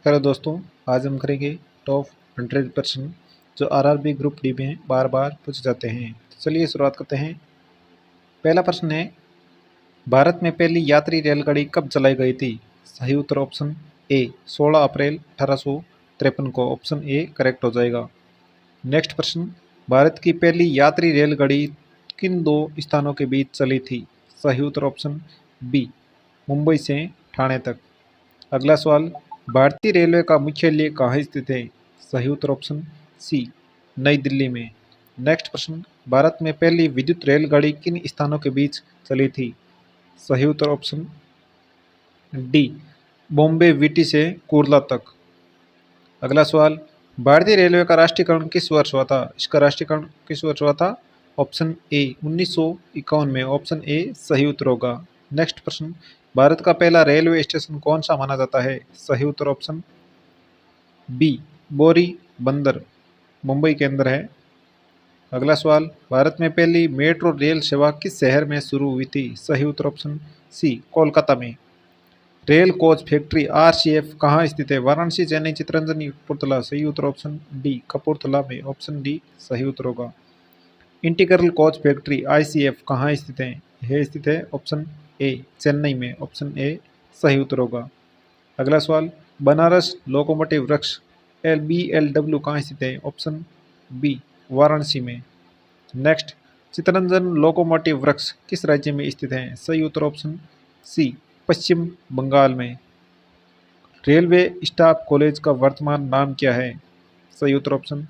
Hello दोस्तों, आज हम करेंगे टॉप 100 प्रश्न जो आरआरबी ग्रुप डी में बार बार पूछे जाते हैं। तो चलिए शुरुआत करते हैं। पहला प्रश्न है, भारत में पहली यात्री रेलगाड़ी कब चलाई गई थी? सही उत्तर ऑप्शन ए 16 अप्रैल 1853 को ऑप्शन ए करेक्ट हो जाएगा। नेक्स्ट प्रश्न, भारत की पहली यात्री रेलगाड़ी किन दो स्थानों के बीच चली थी? सही उत्तर ऑप्शन बी मुंबई से ठाणे तक। अगला सवाल, भारतीय रेलवे का मुख्यालय कहाँ स्थित है? सही उत्तर ऑप्शन सी नई दिल्ली में। नेक्स्ट प्रश्न, भारत में पहली विद्युत रेलगाड़ी किन स्थानों के बीच चली थी? सही उत्तर ऑप्शन डी बॉम्बे वीटी से कुर्ला तक। अगला सवाल, भारतीय रेलवे का राष्ट्रीयकरण किस वर्ष हुआ था? इसका राष्ट्रीयकरण किस वर्ष हुआ था? ऑप्शन ए 1951 में। ऑप्शन ए सही उत्तर होगा। नेक्स्ट प्रश्न, भारत का पहला रेलवे स्टेशन कौन सा माना जाता है? सही उत्तर ऑप्शन बी बोरी बंदर मुंबई के अंदर है। अगला सवाल, भारत में पहली मेट्रो रेल सेवा किस शहर में शुरू हुई थी? सही उत्तर ऑप्शन सी कोलकाता में। रेल कोच फैक्ट्री आरसीएफ कहाँ स्थित है? वाराणसी, चेन्नई, चितरंजन, कपूरथला। सही उत्तर ऑप्शन डी कपूरथला में। ऑप्शन डी सही उत्तर होगा। इंटीग्रल कोच फैक्ट्री आईसीएफ कहाँ स्थित है? यह स्थित है ऑप्शन ए चेन्नई में। ऑप्शन ए सही उत्तर होगा। अगला सवाल, बनारस लोकोमोटिव वृक्ष LBLW कहाँ स्थित है? ऑप्शन बी वाराणसी में। नेक्स्ट, चितरंजन लोकोमोटिव वृक्ष किस राज्य में स्थित है? सही उत्तर ऑप्शन सी पश्चिम बंगाल में। रेलवे स्टाफ कॉलेज का वर्तमान नाम क्या है? सही उत्तर ऑप्शन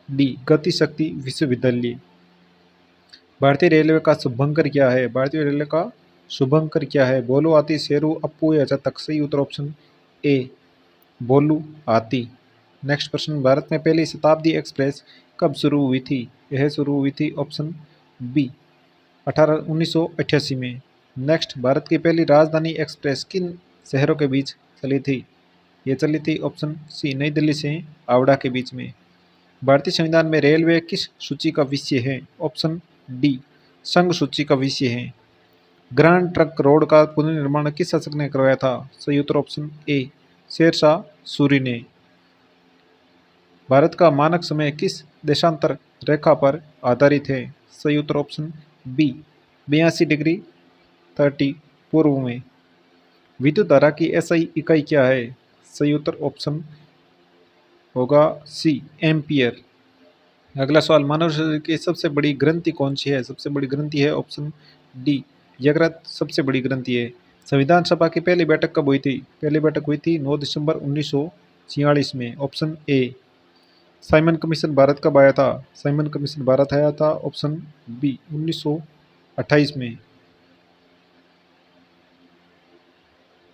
डी गति शक्ति विश्वविद्यालय। भारतीय रेलवे का शुभंकर क्या है? भारतीय रेलवे का शुभंकर क्या है? बोलो आती, शेरू, अप्पू या जतक। सही उत्तर ऑप्शन ए बोलू आती। नेक्स्ट प्रश्न, भारत में पहली शताब्दी एक्सप्रेस कब शुरू हुई थी? यह शुरू हुई थी ऑप्शन बी 1988 में। नेक्स्ट, भारत की पहली राजधानी एक्सप्रेस किन शहरों के बीच चली थी? ये चली थी ऑप्शन सी नई दिल्ली से हावड़ा के बीच में। भारतीय संविधान में रेलवे किस सूची का विषय है? ऑप्शन डी संघ सूची का विषय है। ग्रैंड ट्रंक रोड का पुनर्निर्माण किस शासक ने करवाया था? सही उत्तर ऑप्शन ए शेरशाह सूरी ने। भारत का मानक समय किस देशांतर रेखा पर आधारित है? सही उत्तर ऑप्शन बी 82°30 पूर्व में। विद्युत धारा की एसआई इकाई क्या है? सही उत्तर ऑप्शन होगा सी एम्पियर। अगला सवाल, मानव शरीर की सबसे बड़ी ग्रंथि कौन सी है? सबसे बड़ी ग्रंथि है ऑप्शन डी यकृत सबसे बड़ी ग्रंथि है। संविधान सभा की पहली बैठक कब हुई थी? पहली बैठक हुई थी 9 दिसंबर 1946 में। Option A. Simon commission Bharat कब आया था? साइमन कमीशन भारत आया था ऑप्शन बी 1928 में।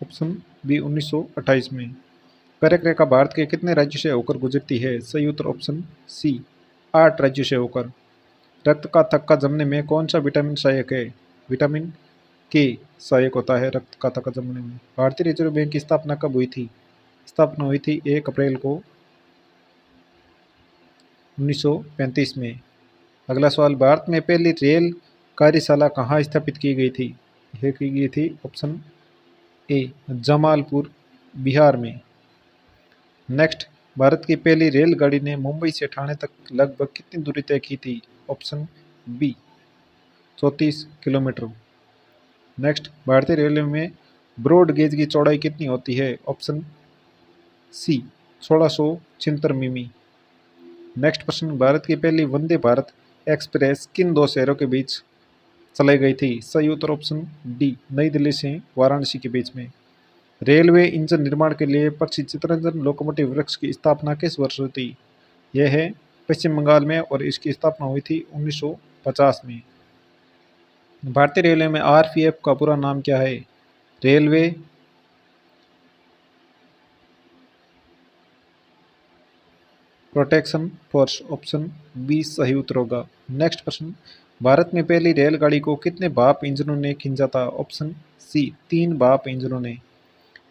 ऑप्शन बी 1928 में। कर्क रेखा भारत के कितने राज्यों से होकर गुजरती है? सही उत्तर ऑप्शन सी 8 राज्यों से होकर। रक्त का थक्का जमने में कौन सा विटामिन सहायक है? विटामिन के सहायक होता है रक्त का थक्का जमने में। भारतीय रिजर्व बैंक की स्थापना कब हुई थी? स्थापना हुई थी 1 अप्रैल को 1935 में। अगला सवाल, भारत में पहली रेल कार्यशाला कहाँ स्थापित की गई थी? यह की गई थी ऑप्शन ए जमालपुर बिहार में। नेक्स्ट, भारत की पहली रेलगाड़ी ने मुंबई से ठाणे तक लगभग कितनी दूरी तय की थी? Option B 34 kilometre. नेक्स्ट, भारतीय रेलवे में ब्रॉड गेज की चौड़ाई कितनी होती है? ऑप्शन सी 1676 मिमी। नेक्स्ट प्रश्न, भारत की पहली वंदे भारत एक्सप्रेस किन दो शहरों के बीच चलाई गई थी? सही उत्तर ऑप्शन डी नई दिल्ली से वाराणसी के बीच में। रेलवे इंजन निर्माण के लिए प्रसिद्ध चितरंजन लोकोमोटिव वृक्ष की स्थापना किस वर्ष हुई थी? यह है पश्चिम बंगाल में और इसकी स्थापना हुई थी 1950 में। भारतीय रेलवे में आरपीएफ का पूरा नाम क्या है? Railway protection force. Option B सही उत्तर होगा। नेक्स्ट प्रश्न, भारत में पहली रेलगाड़ी को कितने भाप इंजनों ने खींचा था? ऑप्शन सी 3 भाप इंजनों ने।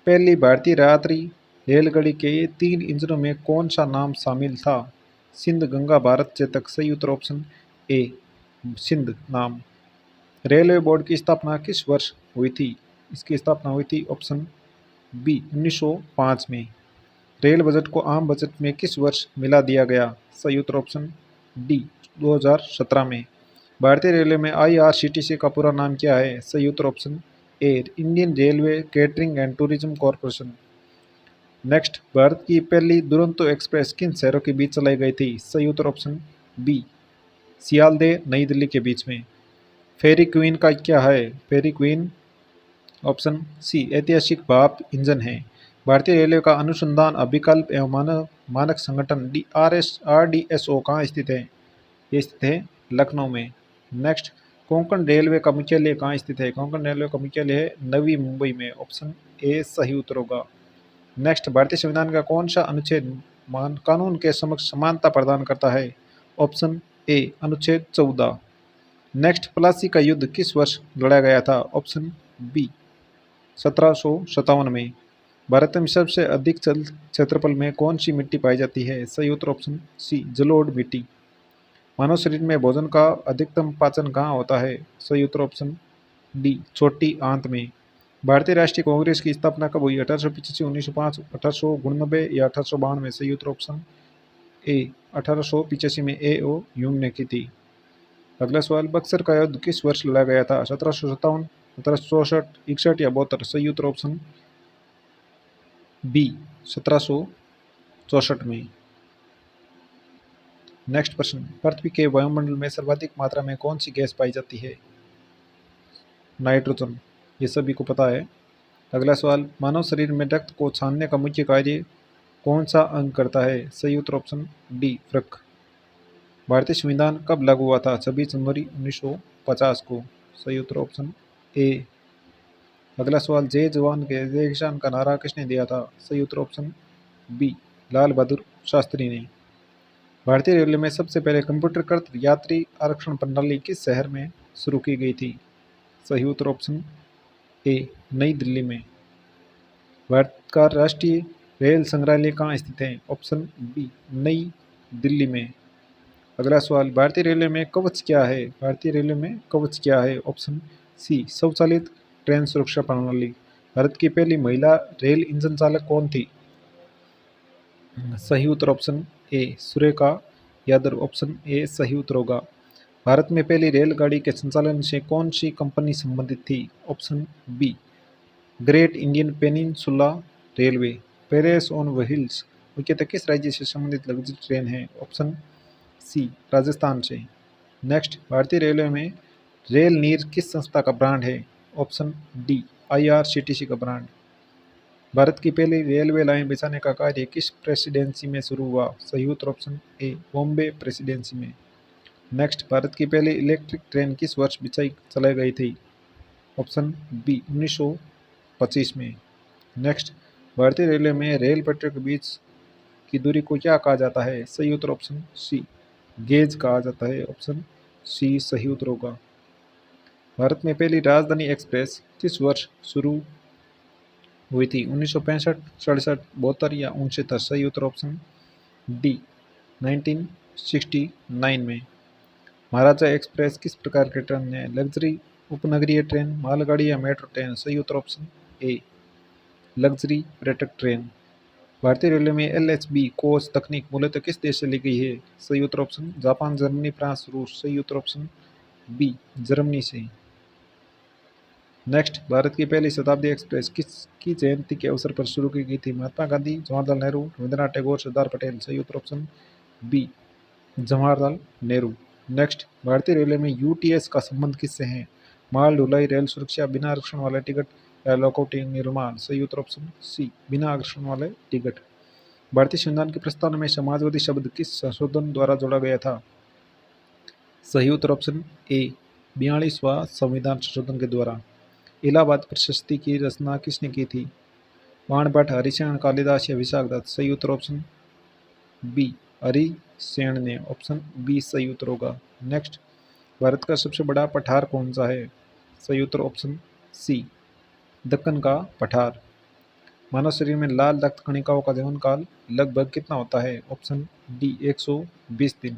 पहली भारतीय यात्री रेलगाड़ी के 3 इंजनों में कौन सा नाम शामिल था? सिंध, गंगा, भारत चेतक। सही उत्तर ऑप्शन ए सिंध नाम। रेलवे बोर्ड की स्थापना किस वर्ष हुई थी? इसकी स्थापना हुई थी ऑप्शन बी 1905 में। रेल बजट को आम बजट में किस वर्ष मिला दिया गया? सही उत्तर ऑप्शन डी 2017 में। भारतीय रेलवे में आईआरसीटीसी का पूरा नाम क्या है? सही उत्तर option A Indian railway catering and tourism corporation. Next, Bharat की पहली दुरंतो एक्सप्रेस किन शहरों के बीच चलाई गई थी? सही उत्तर ऑप्शन बी सियालदह नई दिल्ली के बीच में। फेरी क्वीन का क्या है? फेरी क्वीन ऑप्शन सी ऐतिहासिक भाप इंजन है। भारतीय रेलवे का अनुसंधान अभिकल्प एवं मानक संगठन RDSO कहाँ स्थित है? ये स्थित है लखनऊ में। नेक्स्ट, कोंकण रेलवे का मुख्यालय कहाँ स्थित है? कोंकण रेलवे का मुख्यालय है नवी मुंबई में। ऑप्शन ए सही उत्तर होगा। नेक्स्ट, भारतीय संविधान का कौन सा अनुच्छेद कानून के समक्ष समानता प्रदान करता है? ऑप्शन ए अनुच्छेद 14। नेक्स्ट, प्लासी का युद्ध किस वर्ष लड़ा गया था? ऑप्शन बी 1757 में। भारत में सबसे अधिक क्षेत्रफल में कौन सी मिट्टी पाई जाती है? सही उत्तर ऑप्शन सी जलोढ़ मिट्टी। मानव शरीर में भोजन का अधिकतम पाचन कहाँ होता है? सही उत्तर ऑप्शन डी छोटी आंत में। भारतीय राष्ट्रीय कांग्रेस की स्थापना कब हुई? 1885, 1905, 1889 या 1892? सही उत्तर ऑप्शन ए 1885 में A.O. ह्यूम ने की थी। अगला सवाल, बक्सर का युद्ध किस वर्ष लड़ा गया था? 1757, 1764, 61 या 72? सही उत्तर ऑप्शन बी 1764 में। नेक्स्ट प्रश्न, पृथ्वी के वायुमंडल में सर्वाधिक मात्रा में कौन सी गैस पाई जाती है? नाइट्रोजन। ये सभी को पता है। अगला सवाल, मानव शरीर में रक्त को छानने का मुख्य कार्य कौन सा अंग करता है? सही उत्तर ऑप्शन डी वृक्क। भारतीय संविधान कब लागू हुआ था? 26 जनवरी 1950 को। सही उत्तर ऑप्शन ए। अगला सवाल, जय जवान के जय किसान का नारा किसने दिया था? सही उत्तर ऑप्शन बी लाल बहादुर शास्त्री ने। भारतीय रेलवे में सबसे पहले कंप्यूटरकृत यात्री आरक्षण प्रणाली किस शहर में शुरू की गई थी? सही उत्तर ऑप्शन ए नई दिल्ली में। भारत का राष्ट्रीय रेल संग्रहालय कहाँ स्थित है? ऑप्शन बी नई दिल्ली में। अगला सवाल, भारतीय रेलवे में कवच क्या है? भारतीय रेलवे में कवच क्या है? ऑप्शन सी स्वचालित ट्रेन सुरक्षा प्रणाली। भारत की पहली महिला रेल इंजन चालक कौन थी? सही उत्तर option A Surekha Yadav. Option A सही उत्तर होगा। भारत में पहली रेलगाड़ी के संचालन से कौन सी कंपनी संबंधित थी? Option be great Indian peninsula railway. Paris on wheels मुख्यतः किस राज्य से संबंधित लग्जरी ट्रेन है? ऑप्शन सी राजस्थान से। नेक्स्ट, भारतीय रेलवे में रेल नीर किस संस्था का ब्रांड है? ऑप्शन डी IRCTC का ब्रांड। भारत की पहली रेलवे लाइन बिछाने का कार्य किस प्रेसिडेंसी में शुरू हुआ? सही उत्तर ऑप्शन ए बॉम्बे प्रेसिडेंसी में। नेक्स्ट, भारत की पहली इलेक्ट्रिक ट्रेन किस वर्ष चलाई गई थी? ऑप्शन बी 1925 में। नेक्स्ट, भारतीय रेलवे में रेल पटरियों के बीच की दूरी को क्या कहा जाता है? सही उत्तर ऑप्शन सी गेज कहा जाता है। ऑप्शन सी सही उत्तर होगा। भारत में पहली राजधानी एक्सप्रेस किस वर्ष शुरू हुई थी? 1965, 67, 72 या 69? सही उत्तर ऑप्शन डी 1969 में। महाराजा एक्सप्रेस किस प्रकार की ट्रेन है? लग्जरी, उपनगरीय ट्रेन, मालगाड़ी या मेट्रो ट्रेन? सही उत्तर ऑप्शन ए लग्जरी पर्यटक ट्रेन। भारतीय रेलवे में LHB कोच तकनीक मूलतः किस देश से ली गई है? सही उत्तर ऑप्शन जापान, जर्मनी, फ्रांस, रूस? सही उत्तर ऑप्शन बी जर्मनी से। नेक्स्ट, भारत की पहली शताब्दी एक्सप्रेस किसकी जयंती के अवसर पर शुरू की गई थी? महात्मा गांधी, जवाहरलाल नेहरू, रविंद्रनाथ टैगोर, सरदार पटेल? सही उत्तर option B Jawaharlal Nehru. Next, भारतीय रेलवे में UTS का संबंध किससे है? माल ढुलाई, रेल सुरक्षा, बिना आरक्षण वाले टिकट या लॉकआउट निर्माण? सही उत्तर ऑप्शन सी बिना आरक्षण वाले टिकट। भारतीय संविधान के प्रस्तावना में समाजवादी शब्द किस संशोधन द्वारा जोड़ा गया था? सही उत्तर ऑप्शन ए 42वां संविधान संशोधन के द्वारा। इलाहाबाद प्रशस्ति की रचना किसने की थी? बाणभट्ट, हरिसेन, कालिदास या विशाखदत्त? सही उत्तर ऑप्शन बी हरिसेन ने। ऑप्शन बी सही उत्तर होगा। नेक्स्ट, भारत का सबसे बड़ा पठार कौन सा है? सही उत्तर ऑप्शन सी दक्कन का पठार। मानव शरीर में लाल रक्त कणिकाओं का जीवन काल लगभग कितना होता है? ऑप्शन डी 120 दिन।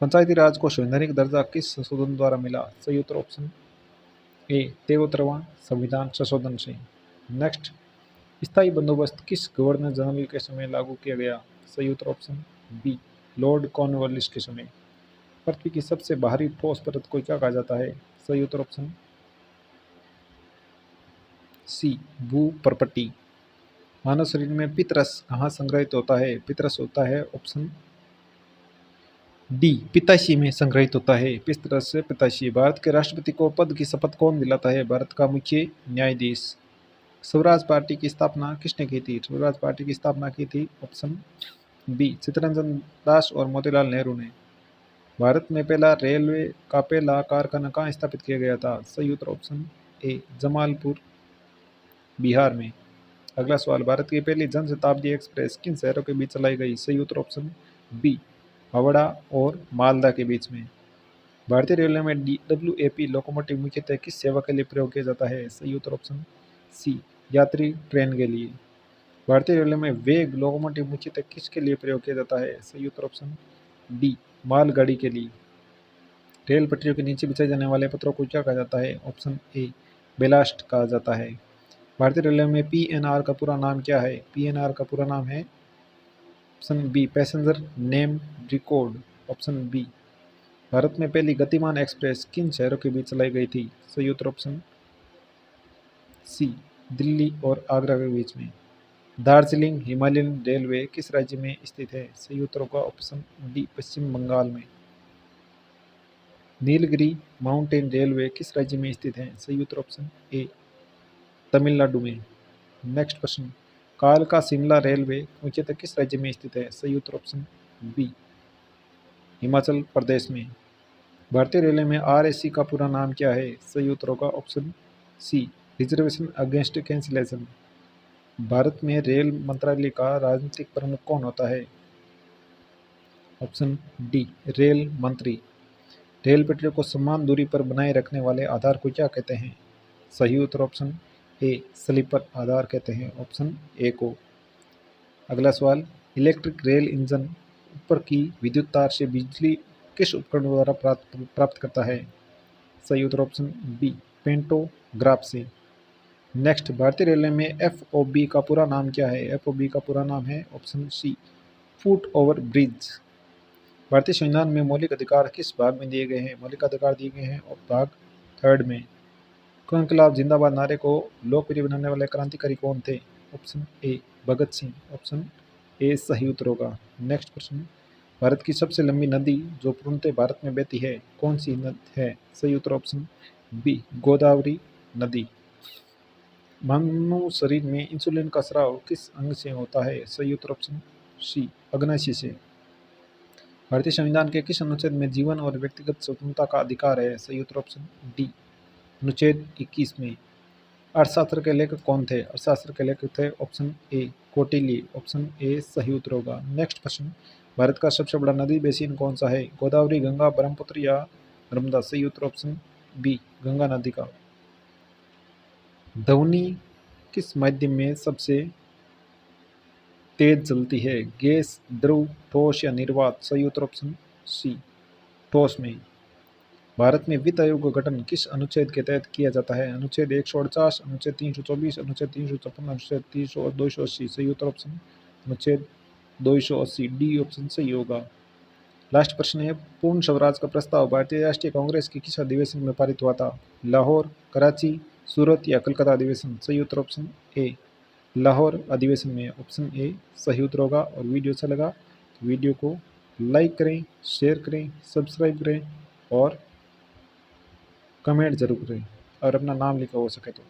पंचायती राज को संवैधानिक दर्जा किस संशोधन द्वारा मिला? सही उत्तर ऑप्शन ए 73वां संविधान संशोधन से। नेक्स्ट, स्थायी बंदोबस्त किस गवर्नर जनरल के समय लागू किया गया? सही उत्तर ऑप्शन बी, लॉर्ड कॉर्नवालिस के समय। पृथ्वी की सबसे बाहरी ठोस परत को क्या कहा जाता है? सही उत्तर ऑप्शन सी, भूपर्पटी। मानव शरीर में पित्तरस कहाँ संग्रहित होता है? पित्तरस होता है ऑप्शन डी, पित्ताशय में संग्रहित होता है। पित्तरस से पित्ताशय। भारत के राष्ट्रपति को पद की शपथ कौन दिलाता है? भारत का मुख्य न्यायाधीश। स्वराज पार्टी की स्थापना किसने की थी? स्वराज पार्टी की स्थापना की थी ऑप्शन बी, चित्तरंजन दास और मोतीलाल नेहरू ने। भारत में पहला रेलवे का पहला कारखाना कहाँ स्थापित किया गया था? सही उत्तर ऑप्शन ए, जमालपुर, बिहार में। अगला सवाल, भारत की पहली जनशताब्दी एक्सप्रेस किन शहरों के बीच चलाई गई? सही उत्तर ऑप्शन बी, हावड़ा और मालदा के बीच में। भारतीय रेलवे में DWAP लोकोमोटिव मुख्यतः किस सेवा के लिए प्रयोग किया जाता है? सही उत्तर ऑप्शन सी, यात्री ट्रेन के लिए। भारतीय रेलवे में वेग लोकोमोटिव मुख्यतः किसके लिए प्रयोग किया जाता है? सही उत्तर ऑप्शन डी, मालगाड़ी के लिए। रेल पटरियों के नीचे बिछाए जाने वाले पत्रों को क्या कहा जाता है? ऑप्शन ए, बेलास्ट कहा जाता है। भारतीय रेलवे में PNR का पूरा नाम क्या है? PNR का पूरा नाम है option B, passenger name record. Option B. भारत में पहली गतिमान एक्सप्रेस किन शहरों के बीच चलाई गई थी? सही उत्तर ऑप्शन सी, दिल्ली और आगरा के बीच में। दार्जिलिंग हिमालयन रेलवे किस राज्य में स्थित है? सही उत्तर होगा ऑप्शन डी, पश्चिम बंगाल में। नीलगिरी माउंटेन रेलवे किस राज्य में स्थित है? सही उत्तर ऑप्शन ए, तमिलनाडु में। नेक्स्ट क्वेश्चन, कालका शिमला रेलवे मुख्यतः किस राज्य में स्थित है? सही उत्तर ऑप्शन बी, हिमाचल प्रदेश में। भारतीय रेलवे में RAC का पूरा नाम क्या है? सही उत्तर होगा option C, reservation against cancellation. भारत में रेल मंत्रालय का राजनीतिक प्रमुख कौन होता है? ऑप्शन डी, रेल मंत्री। रेल पटरियों को समान दूरी पर बनाए रखने वाले आधार को क्या कहते हैं? सही उत्तर ऑप्शन ए, स्लीपर आधार कहते हैं, ऑप्शन ए को। अगला सवाल, इलेक्ट्रिक रेल इंजन ऊपर की विद्युत तार से बिजली किस उपकरण द्वारा प्राप्त करता है? सही उत्तर ऑप्शन बी, पेंटोग्राफ से। नेक्स्ट, भारतीय रेलवे में FOB का पूरा नाम क्या है? FOB का पूरा नाम है option C, foot over bridge. भारतीय संविधान में मौलिक अधिकार किस भाग में दिए गए हैं? मौलिक अधिकार दिए गए हैं और भाग 3 में। इनकलाब जिंदाबाद नारे को लोकप्रिय बनाने वाले क्रांतिकारी कौन थे? Option A, Bhagat Singh. Option A सही उत्तर होगा। नेक्स्ट क्वेश्चन, भारत की सबसे लंबी नदी जो पूर्णतः भारत में बहती है कौन सी नदी है? सही उत्तर ऑप्शन बी, गोदावरी नदी। मानव शरीर में इंसुलिन का स्राव किस अंग से होता है? सही उत्तर ऑप्शन सी, अग्नाशय से। भारतीय संविधान के किस अनुच्छेद में जीवन और व्यक्तिगत स्वतंत्रता का अधिकार है? सही उत्तर ऑप्शन डी, अनुच्छेद 21 में। अर्थशास्त्र के लेखक कौन थे? अर्थशास्त्र के लेखक थे option A, Kautilya. Option A सही उत्तर होगा। नेक्स्ट क्वेश्चन, भारत का सबसे बड़ा नदी बेसिन कौन सा है? गोदावरी, गंगा, ब्रह्मपुत्र या नर्मदा? सही उत्तर ऑप्शन बी, गंगा नदी का। ध्वनि किस माध्यम में सबसे तेज चलती है? गैस, द्रव, ठोस या निर्वात? सही उत्तर ऑप्शन सी, ठोस में। भारत में वित्त आयोग का गठन किस अनुच्छेद के तहत किया जाता है? अनुच्छेद 148, अनुच्छेद 324, अनुच्छेद 356, अनुच्छेद 300 और 280? सही उत्तर ऑप्शन अनुच्छेद 280, डी ऑप्शन सही होगा। लास्ट प्रश्न है, पूर्ण स्वराज का प्रस्ताव भारतीय राष्ट्रीय कांग्रेस के किस अधिवेशन में पारित हुआ था? लाहौर, कराची, सूरत या कलकत्ता अधिवेशन? सही उत्तर ऑप्शन ए, लाहौर अधिवेशन में। ऑप्शन ए सही उत्तर होगा। और वीडियो अच्छा लगा तो वीडियो को लाइक करें, शेयर करें, सब्सक्राइब करें और कमेंट जरूर करें और अपना नाम लिखा हो सके तो।